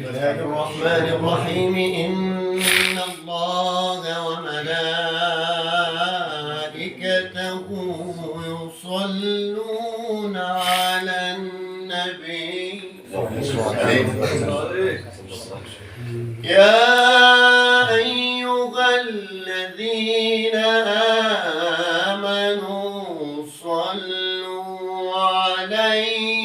بسم الله الرحمن الرحيم. إن الله وملائكته يصلون على النبي يا أيها الذين آمنوا صلوا عليه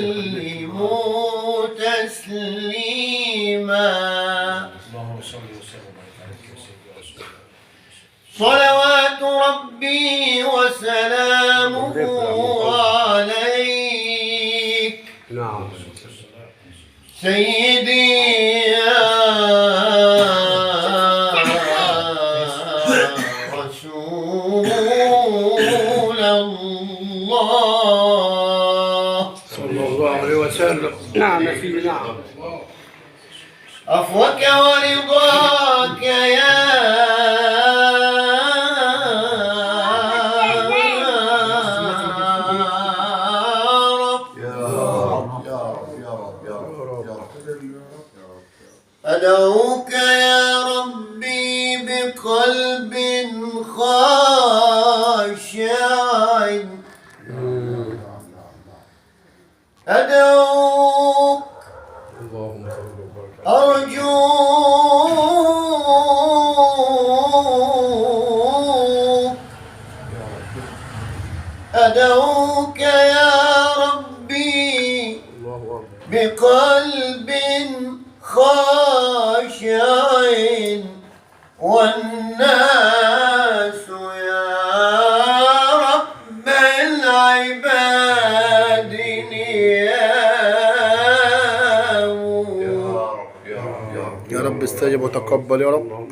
وسلموا تسليما. صلوات ربي وسلامه عليك سيدي يا رسول الله صلى الله عليه وسلم. نعم سيدي نعم. عفوك ورضاك يا أدعوك يا ربي بقلب خاشع، أدعوك أرجوك، أدعوك يا ربي بقلب خاشع، والناس يا رب العباد يا رب استجب وتقبل يا رب.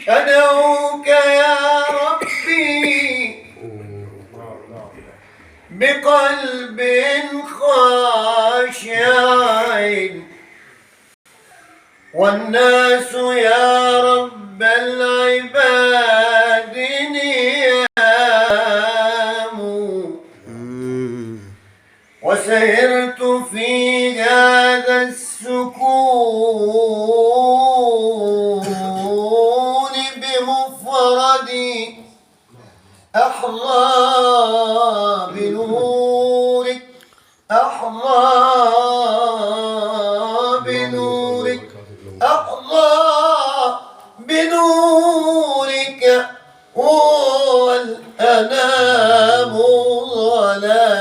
أدعوك يا ربي بقلب خاشع، والناس يا رب العباد نيام، وسهرت في هذا السكون بمفردي أحظى بنورك، أحظى بنورك، أحظى بنورك، والأنام ظلام.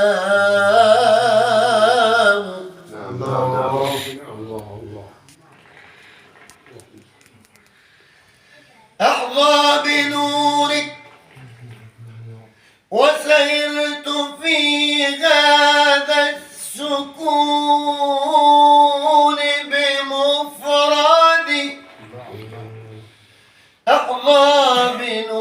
أحظى بنورك وسيرت في هذا السكون بمفردي أحظى بنورك،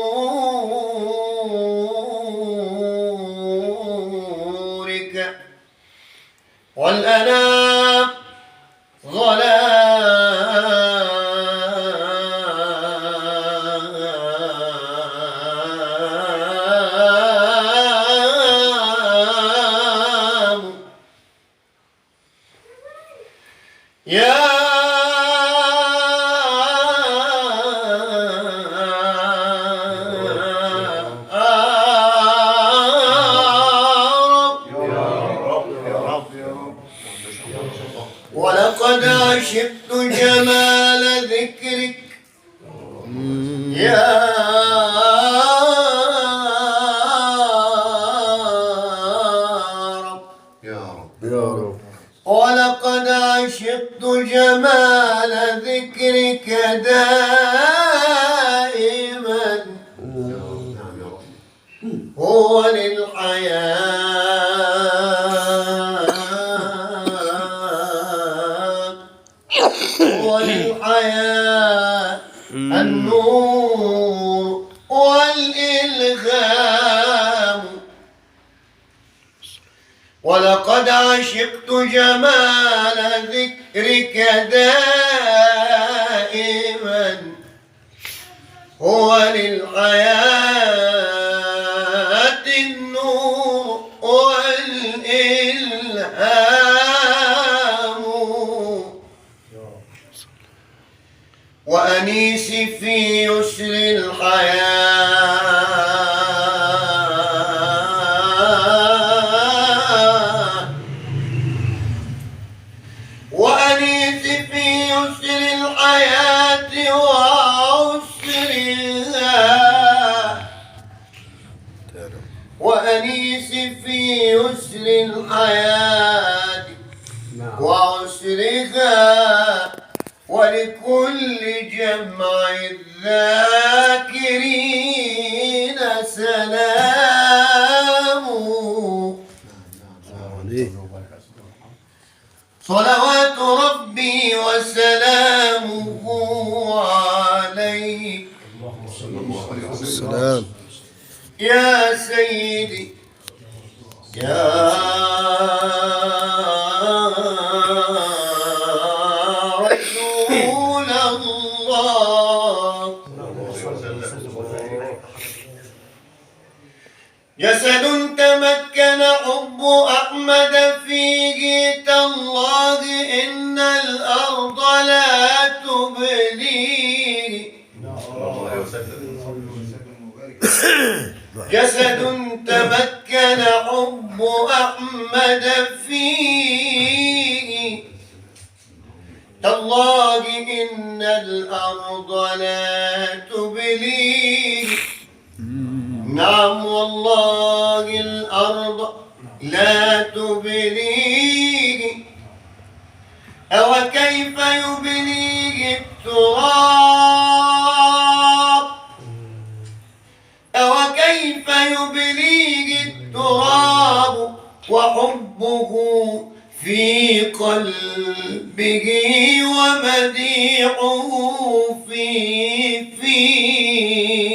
والأنام ظلام. يا ولقد عشقت جمال ذكرك يا رب، ولقد عشقت جمال ذكرك دائما، هو للحياة النور والإلهام. ولقد عشقت جمال ذكرك دائما، هو للحياة وأنيسي في يسر الحياة، وأنيسي في يسر الحياة وعسرها، وأنيسي في يسر الحياة وعسرها، ولكل جمع الذاكرين سلام. صلوات ربي وسلامه عليك السلام يا سيدي يا رسول الله. جسد تمكن حب أحمد فيه، تالله إن الأرض لا تبليه. جسد تمكن حب أحمد فيه، تالله إن الأرض لا تبليه. نعم والله الأرض لا تبليه. أو كيف يبليه التراب، أو كيف يبليه التراب وحبه في قلبه ومديحه في فيه.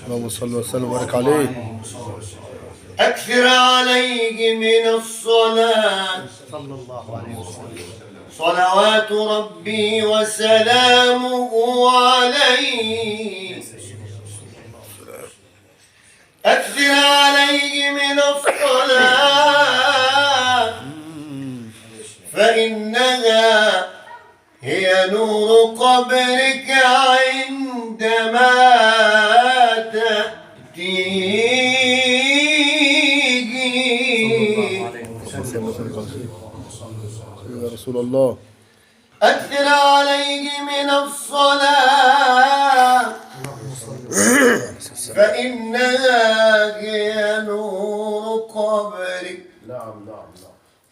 اللهم صل وسلم وبارك عليه. أكثر عليه من الصلاة صلوات ربي وسلامه عليه. أكثر عليه من الصلاة، فإنها هي نور قبرك عندما تأتيه. يا رسول الله. أكثر عليه من الصلاة، فإنها هي نور قبرك.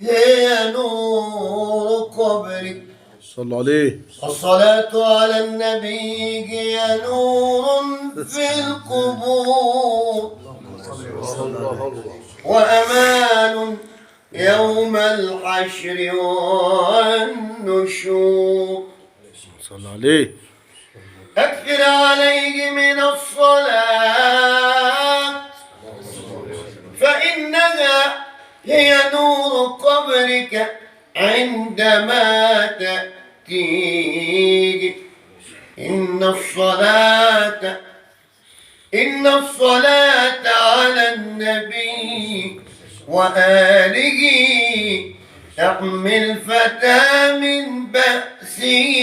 هي نور قبرك. صلى عليه. الصلاة على النبي هي نور في القبور، وأمان يوم الحشر والنشور. صلى عليه. أكثر عليه من الصلاة، فإنها هي نور قبرك عندما تأتيه. إن الصلاة على النبي وآله تحمي الفتى من بأسه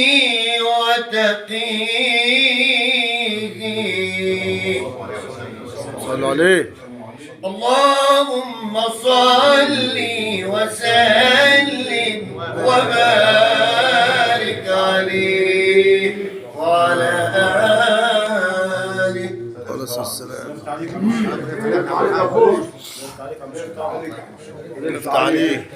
وتقيه. صلى عليه. اللهم صل وسلم وبارك عليه وعلى آله. عليه السلام. عليك.